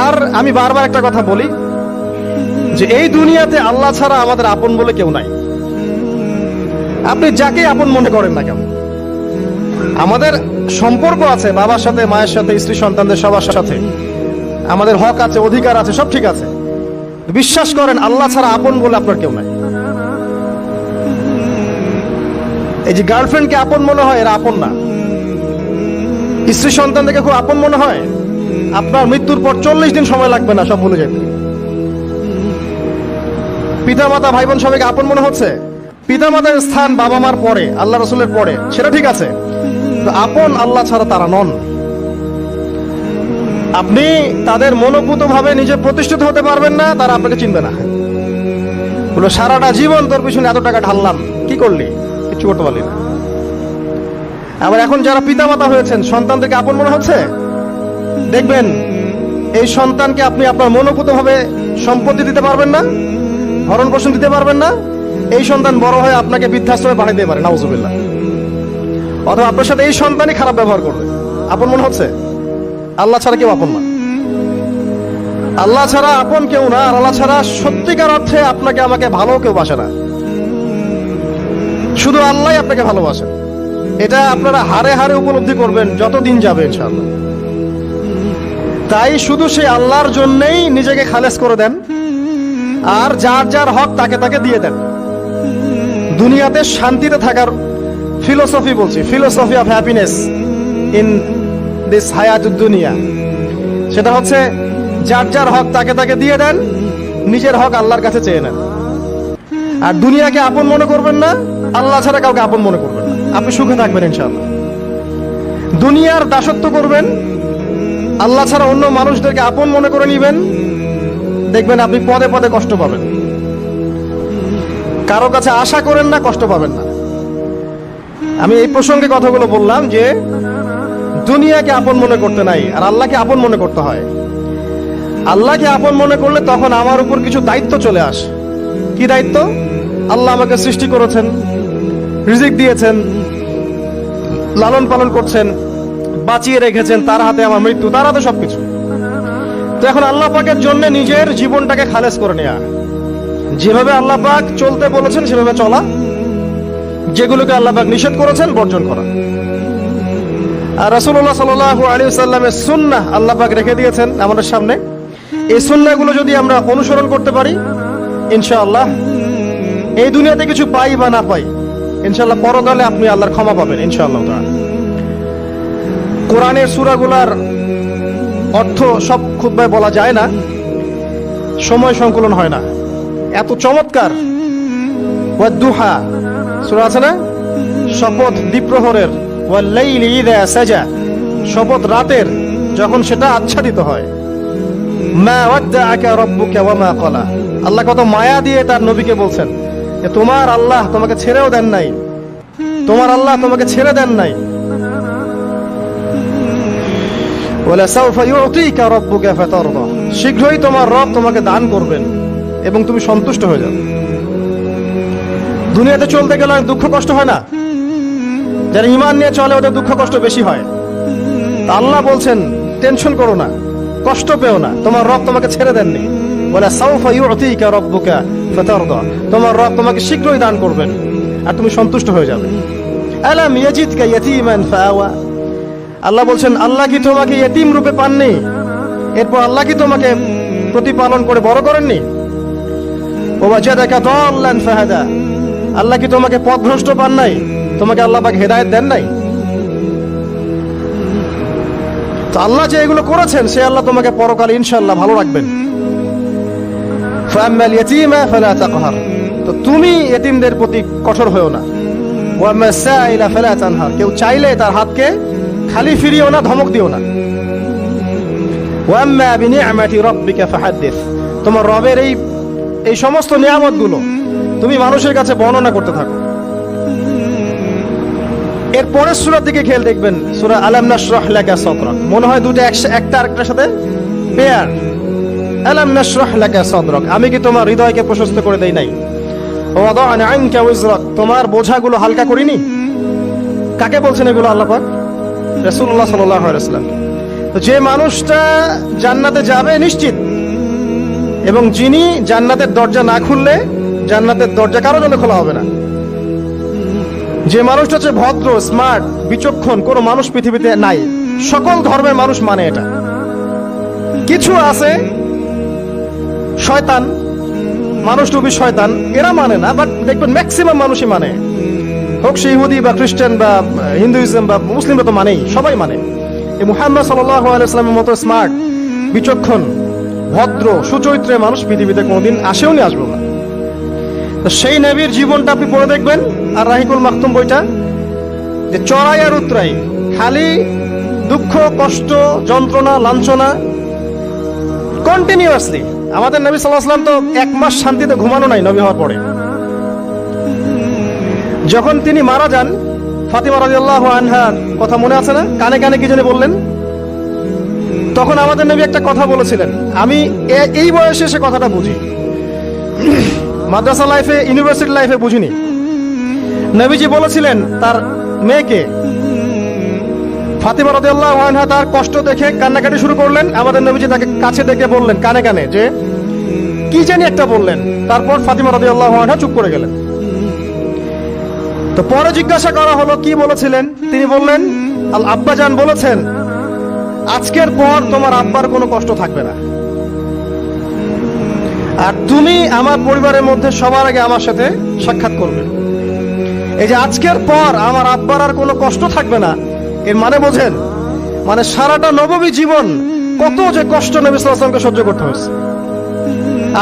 আর আমি বারবার একটা কথা বলি যে এই দুনিয়াতে আল্লাহ ছাড়া আমাদের আপন বলে কেউ নাই। আপনি যাকে আপন মনে করেন না কেন, আমাদের সম্পর্ক আছে বাবার সাথে, মায়ের সাথে, স্ত্রী সন্তানদের সবার সাথে, আমাদের হক আছে, অধিকার আছে, সব ঠিক আছে। বিশ্বাস করেন আল্লাহ ছাড়া আপন বলে আপনার কেউ নাই। এই যে গার্লফ্রেন্ডকে আপন মনে হয়, এরা আপন না। স্ত্রী সন্তানদেরকে খুব আপন মনে হয়, আপনার মৃত্যুর পর 40 দিন সময় লাগবে না সব ভুলে যেতে। পিতা মাতা ভাই বোন সবাইকে আপন মনে হচ্ছে। পিতা মাতার স্থান বাবা মার পরে, আল্লাহ রসুলের পরে, সেটা ঠিক আছে, আপন আল্লাহ ছাড়া তারা নন। আপনি তাদের মনোপুত ভাবে নিজে প্রতিষ্ঠিত হতে পারবেন না, তারা আপনাকে চিনবে না। বলো সারাটা জীবন তোর পিছনে এত টাকা ঢাললাম, কি করলি? কিছু করতে পারলি না। আবার এখন যারা পিতা মাতা হয়েছেন, সন্তানদেরকে আপন মনে হচ্ছে, দেখবেন এই সন্তানকে আপনি আপনার মনোপুত ভাবে সম্পত্তি দিতে পারবেন না, ভরণ পোষণ দিতে পারবেন না। এই সন্তান বড় হয়ে আপনাকে বৃদ্ধাশ্রমে পাঠিয়ে দিতে পারে, নাউজুবিল্লাহ। অথবা আপনার সাথে এই সন্তানই খারাপ ব্যবহার করবে। আপন মনে হচ্ছে? আল্লাহ ছাড়া কেউ আপন না। আল্লাহ ছাড়া আপন কেউ না। আর আল্লাহ ছাড়া সত্যিকার অর্থে আপনাকে আমাকে ভালো কেউ বাসে না। শুধু আল্লাহই আপনাকে ভালোবাসে। এটা আপনারা হারে হারে উপলব্ধি করবেন যত দিন যাবে ইনশাআল্লাহ। তাই শুধু সেই আল্লাহর জন্যই নিজেকে খালেস করে দেন, আর যার যার হক তাকে তাকে দিয়ে দেন। দুনিয়াতে শান্তিতে থাকার ফিলোসফি বলছি, philosophy of happiness in this হায়াতুদ দুনিয়া, সেটা হচ্ছে যার যার হক তাকে তাকে দিয়ে দেন, নিজের হক আল্লাহর কাছে চেয়ে নেন। আর দুনিয়াকে আপন মনে করবেন না, আল্লাহ ছাড়া কাউকে আপন মনে করবেন না। আপনি সুখে থাকবেন ইনশাআল্লাহ। দুনিয়ার দাসত্ব করবেন, আল্লাহ ছাড়া অন্য মানুষদেরকে আপন মনে করে নিবেন, দেখবেন আপনি পদে পদে কষ্ট পাবেন। কারো কাছে আশা করেন না, কষ্ট পাবেন না। আমি এই প্রসঙ্গে কথাগুলো বললাম যে দুনিয়াকে আপন মনে করতে নাই, আর আল্লাহকে আপন মনে করতে হয়। আল্লাহকে আপন মনে করলে তখন আমার উপর কিছু দায়িত্ব চলে আসে। কি দায়িত্ব? আল্লাহ আমাকে সৃষ্টি করেছেন, রিজিক দিয়েছেন, লালন পালন করছেন, বাঁচিয়ে রেখেছেন, তার হাতে আমার মৃত্যু, তার হাতে সবকিছু। তো এখন আল্লাহ পাকের জন্য নিজের জীবনটাকে খালেস করে নেওয়া, যেভাবে আল্লাহ পাক চলতে বলেছেন সেভাবে চলা, যেগুলোকে আল্লাহ পাক নিষেধ করেছেন বর্জন করা। আর রাসূলুল্লাহ সাল্লাল্লাহু আলাইহি ওয়াসাল্লামের সুন্নাহ আল্লাহ পাক রেখে দিয়েছেন আমাদের সামনে। এই সুন্নাহগুলো যদি আমরা অনুসরণ করতে পারি, ইনশাআল্লাহ এই দুনিয়াতে কিছু পাই বা না পাই, ইনশাআল্লাহ পরকালে আপনি আল্লাহর ক্ষমা পাবেন ইনশাআল্লাহ তাআলা। কোরআনের সূরাগুলোর অর্থ সব খুতবায় বলা যায় না, সময় সংকলন হয় না। এত চমৎকার ওয়াদ-দুহা সূরা আছে না, শপথ দ্বীপ্রহরের, ওয়াল-লাইলি ইযা সাজা, শপথ রাতের যখন সেটা আচ্ছাদিত হয়। মা ওয়াদ্দাআকা রাব্বুকা ওয়া মা ক্বালা, আল্লাহ কত মায়া দিয়ে তার নবীকে বলছেন যে তোমার আল্লাহ তোমাকে ছেড়েও দেন নাই, তোমার আল্লাহ তোমাকে ছেড়ে দেন নাই। ওয়ালা সাউফা ইউতিকা রাব্বুকা ফাতারদা, শীঘ্রই তোমার রব তোমাকে দান করবেন এবং তুমি সন্তুষ্ট হয়ে যাবে। দুনিয়াতে চলতে গেলে দুঃখ কষ্ট হয় না? যারা ঈমান নিয়ে চলে ওদের দুঃখ কষ্ট বেশি হয়। তা আল্লাহ বলছেন টেনশন করো না, কষ্ট পেও না, তোমার রব তোমাকে ছেড়ে দেননি। ওয়ালা সাউফা ইউতিকা রাব্বুকা ফাতারদা, তোমার রব তোমাকে শীঘ্রই দান করবেন আর তুমি সন্তুষ্ট হয়ে যাবে। আলাম ইয়াজিদকা ইয়াতীমান ফাআওয়া, আল্লাহ বলছেন আল্লাহ কি তোমাকে ইয়েতিম রূপে পাননি? এরপর আল্লাহ কি তোমাকে প্রতিপালন করে বড় করেননি? ওয়াজাদাকা দাল্লান ফাহাদা, আল্লাহ কি তোমাকে পথভ্রষ্ট পান নাই? তোমাকে আল্লাহ পাক হেদায়েত দেন নাই? তো আল্লাহ যে এগুলো করেছেন সে আল্লাহ তোমাকে পরকালে ইনশাআল্লাহ ভালো রাখবেন। ফাআম্মাল ইয়াতীমা ফালা তাকহার, তো তুমি ইয়েতিমদের প্রতি কঠোর হয়ো না। ওয়াম্মা সাইলা ফালা তানহার, কেউ চাইলে তার হাতকে খালি ফিরিও না, ধমক দিও না। ওয়াম্মা বিনিআমাতি রাব্বিকা ফাহাদ্দিস, তোমার রবের এই সমস্ত নিয়ামতগুলো তুমি মানুষের কাছে বর্ণনা করতে থাকো। এর পরের সূরার দিকে খেয়াল দেখবেন, সূরা আলাম নাশরাহ লাকা সাদরাক, মনে হয় দুটো একটা আরেকটার সাথে পেয়ার। আলাম নাশরাহ লাকা সাদরাক, আমি কি তোমার হৃদয়কে প্রশস্ত করে দেই নাই? ওয়াদা'না আনকা ওয়িজরাক, তোমার বোঝাগুলো হালকা করিনি? কাকে বলছেন এগুলো আল্লাহ পাক? রাসূলুল্লাহ সাল্লাল্লাহু আলাইহি ওয়াসাল্লাম। তো যে মানুষটা জান্নাতে যাবে নিশ্চিত, এবং যিনি জান্নাতের দরজা না খুললে জান্নাতের দরজা কারো জন্য খোলা হবে না। যে মানুষটা হচ্ছে ভদ্র, স্মার্ট, বিচক্ষণ, কোনো মানুষ পৃথিবীতে নাই। সকল ধর্মের মানুষ মানে এটা। কিছু আছে শয়তান, মানুষ টুবি শয়তান, এরা মানে না, বাট দেখবেন ম্যাক্সিমাম মানুষই মানে। হোক সে ইহুদি বা খ্রিস্টান বা হিন্দুইজম বা মুসলিমরা তো মানেই, সবাই মানে। এই মুহাম্মদ সাল্লাল্লাহু আলাইহি ওয়াসাল্লামের মতো স্মার্ট, বিচক্ষণ, ভদ্র, সুচরিত্রের মানুষ পৃথিবীতে কোনোদিন আসেও নি, আসবো না। তো সেই নবীর জীবনটা আপনি পড়ে দেখবেন, আর রাহিকুল মাকতুম বইটা, যে চড়াই আর উতরাই, খালি দুঃখ, কষ্ট, যন্ত্রণা, লাঞ্ছনা, কন্টিনিউয়াসলি। আমাদের নবী সাল্লাল্লাহু আলাইহি ওয়াসাল্লাম তো 1 মাস শান্তিতে ঘুমানো নাই নবী হওয়ার পরে। যখন তিনি মারা যান, ফাতিমা রাদিয়াল্লাহু আনহার কথা মনে আছে না? কানে কানে কি জানি বললেন। তখন আমাদের নবী একটা কথা বলেছিলেন, আমি এই বয়সে সে কথাটা বুঝি, মাদ্রাসা লাইফে, ইউনিভার্সিটি লাইফে বুঝিনি। নবীজি বলেছিলেন তার মেয়েকে, ফাতিমা রাদিয়াল্লাহু আনহা তার কষ্ট দেখে কান্নাকাটি শুরু করলেন। আমাদের নবীজি তাকে কাছে ডেকে বললেন কানে কানে যে কি জানি একটা বললেন। তারপর ফাতিমা রাদিয়াল্লাহু আনহা চুপ করে গেলেন। তো পরে জিজ্ঞাসা করা হলো কি বলেছিলেন, তিনি বললেন আল আব্বাজান বলেছেন আজকের পর তোমার আব্বার কোনো কষ্ট থাকবে না, আর তুমি আমার পরিবারের মধ্যে সবার আগে আমার সাথে সাক্ষাৎ করবে। এই যে আজকের পর আমার আব্বার আর কোনো কষ্ট থাকবে না, এর মানে বোঝেন, মানে সারাটা নববী জীবন কত যে কষ্ট নবী সাল্লাল্লাহু আলাইহি ওয়াসাল্লামকে সহ্য করতে হয়েছে।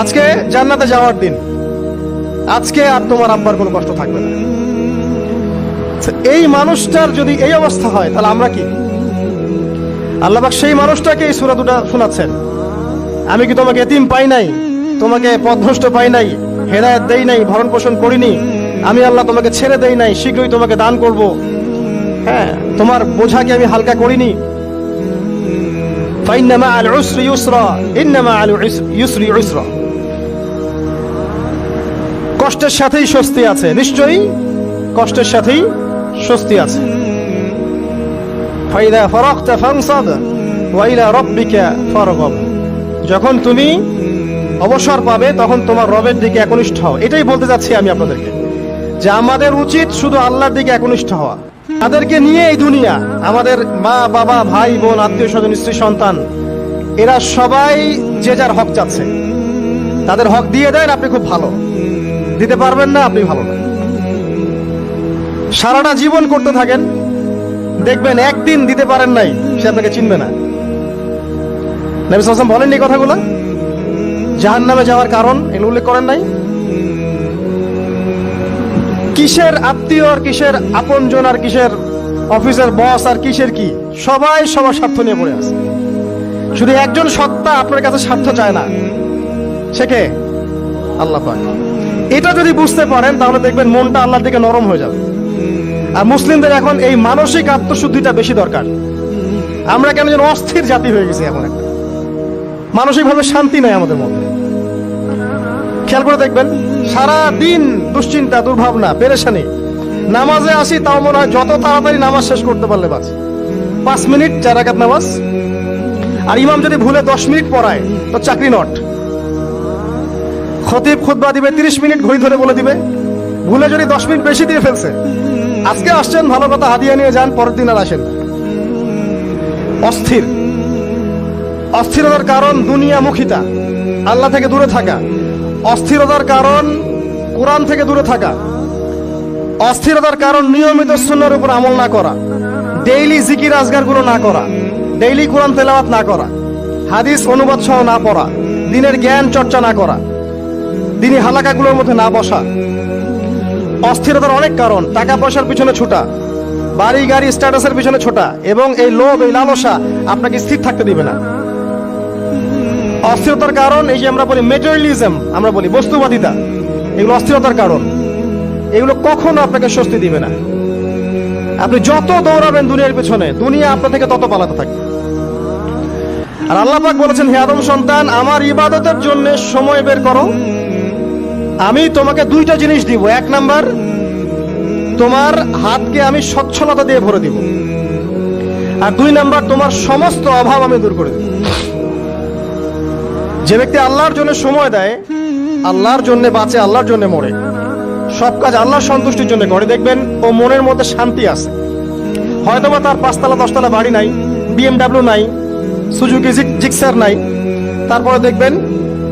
আজকে জান্নাতে যাওয়ার দিন, আজকে আর তোমার আব্বার কোনো কষ্ট থাকবে না। এই মানুষটার যদি এই অবস্থা হয়, তাহলে আমরা কি? আল্লাহ পাক সেই মানুষটাকে এই সূরা দুটো শোনাচ্ছেন, আমি কি তোমাকে এতিম পাই নাই, তোমাকে পথভ্রষ্ট পাই নাই, হেদায়েত দেই নাই, ভরণ পোষণ করিনি, আমি আল্লাহ তোমাকে ছেড়ে দেই নাই, শীঘ্রই তোমাকে দান করব, হ্যাঁ, তোমার বোঝাকে আমি হালকা করিনি। ফাইন্না মাআল উসরি ইউসরা, ইন্না মাআল ইউসরি ইউসরা। কষ্টের সাথেই স্বস্তি আছে, নিশ্চয়ই কষ্টের সাথেই স্বস্তি আছে। ফাইদা ফারাগতা ফানসাব ওয়া ইলা রাব্বিকা ফারগাব। যখন তুমি অবসর পাবে তখন তোমার রবের দিকে একনিষ্ঠ হও। এটাই বলতে যাচ্ছি আমি আপনাদেরকে, যে আমাদের উচিত শুধু আল্লাহর দিকে একনিষ্ঠ হওয়া। তাদেরকে নিয়ে এই দুনিয়া, আমাদের মা বাবা, ভাই বোন, আত্মীয় স্বজন, স্ত্রী সন্তান, এরা সবাই যে যার হক চাচ্ছে। তাদের হক দিয়ে দেন, আপনি খুব ভালো। দিতে পারবেন না, আপনি ভালো না। সারাটা জীবন করতে থাকেন, দেখবেন একদিন দিতে পারেন নাই, সে আপনাকে চিনবে না। নবী সাল্লাল্লাহু আলাইহি ওয়াসাল্লাম বলেননি কথাগুলো? জাহান্নামে যাওয়ার কারণ এগুলো উল্লেখ করেন নাই? কিসের আত্মীয় আর কিসের আপনজন আর কিসের অফিসের বস আর কিসের কি, সবাই সবার স্বার্থ নিয়ে পড়ে আছে। শুধু একজন সত্তা আপনার কাছে স্বার্থ চায় না, সে কে? আল্লাহ পাক। এটা যদি বুঝতে পারেন তাহলে দেখবেন মনটা আল্লাহর দিকে নরম হয়ে যাবে। আর মুসলিমদের এখন এই মানসিক আত্মশুদ্ধিটা বেশি দরকার। আমরা কেন যেন অস্থির জাতি হয়ে গেছি এখন, একটা মানসিকভাবে শান্তি নাই আমাদের মধ্যে। খেয়াল করে দেখবেন, সারা দিন দুশ্চিন্তা, দুর্ভাবনা, পেরেশানি। নামাজে আসি তাও মনে হয় যত তাড়াতাড়ি নামাজ শেষ করতে পারলে বাস। 5 মিনিট 4 রাকাত নামাজ, আর ইমাম যদি ভুলে 10 মিনিট পড়ায় তো চাকরি নট। খতিব খুতবা দিবে 30 মিনিট ঘড়ি ধরে বলে দিবে, ভুলে যদি 10 মিনিট বেশি দিয়ে ফেলছে, আজকে আসছেন ভালো কথা, হাদিয়া নিয়ে যান, পরের দিন আর আসেন। অস্থির। অস্থিরতার কারণ দুনিয়ামুখিতা, আল্লাহ থেকে দূরে থাকা। অস্থিরতার কারণ কোরআন থেকে দূরে থাকা। অস্থিরতার কারণ নিয়মিত সুন্নাহর উপর আমল না করা, ডেইলি জিকির আজগার গুলো না করা, ডেইলি কোরআন তেলাওয়াত না করা, হাদিস অনুবাদ সহ না পড়া, দিনের জ্ঞান চর্চা না করা, দিনী হালাকাগুলোর মধ্যে না বসা। অস্থিরতার অনেক কারণ, টাকা পয়সার পিছনে ছোটা, বাড়ি গাড়ি স্ট্যাটাসের পিছনে ছোটা, এবং এই লোভ, এই লালসা আপনাকে স্থির থাকতে দিবে না। অস্থিরতার কারণ এই যে আমরা বলি মেটেরিয়ালিজম, আমরা বলি বস্তুবাদিতা, এগুলো অস্থিরতার কারণ। এগুলো কখনো আপনাকে স্বস্তি দিবে না। আপনি যত দৌড়াবেন দুনিয়ার পেছনে, দুনিয়া আপনার থেকে তত পালাতে থাকবে। আর আল্লাহ পাক বলেছেন, হে আদম সন্তান, আমার ইবাদতের জন্য সময় বের করো, আমি তোমাকে 2টা জিনিস দিব। 1 নাম্বার, তোমার হাতকে আমি সচ্ছলতা দিয়ে ভরে দিব। আর 2 নাম্বার, তোমার সমস্ত অভাব আমি দূর করে দেব। যে ব্যক্তি আল্লাহর জন্য সময় দেয়, আল্লাহর জন্য বাঁচে, আল্লাহর জন্য মরে, সব কাজ আল্লাহর সন্তুষ্টির জন্য করে, দেখবেন ও মনের মধ্যে শান্তি আছে। হয়তোবা তার 5 তলা 10 তলা বাড়ি নাই, BMW নাই, সুজুকি জিক্সার নাই, তারপরে দেখবেন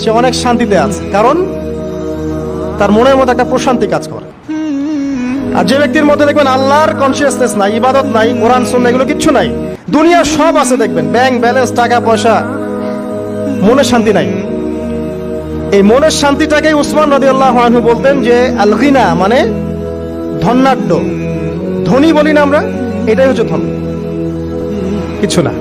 সে অনেক শান্তিতে আছে, কারণ তার মনের মধ্যে একটা প্রশান্তি কাজ করে। আর যে ব্যক্তির মধ্যে দেখবেন আল্লাহর কনসিয়াসনেস নাই, ইবাদত নাই, কোরআন সুন্নাহ এগুলো কিচ্ছু নাই, দুনিয়ার সব আছে, দেখবেন ব্যাংক ব্যালেন্স, টাকা পয়সা, মনের শান্তি নাই। এই মনের শান্তিটাকেই উসমান রাদিয়াল্লাহু আনহু বলতেন যে আল গিনা মানে ধনাঢ্য, ধনী বলি না আমরা, এটাই হচ্ছে ধন, কিছু না।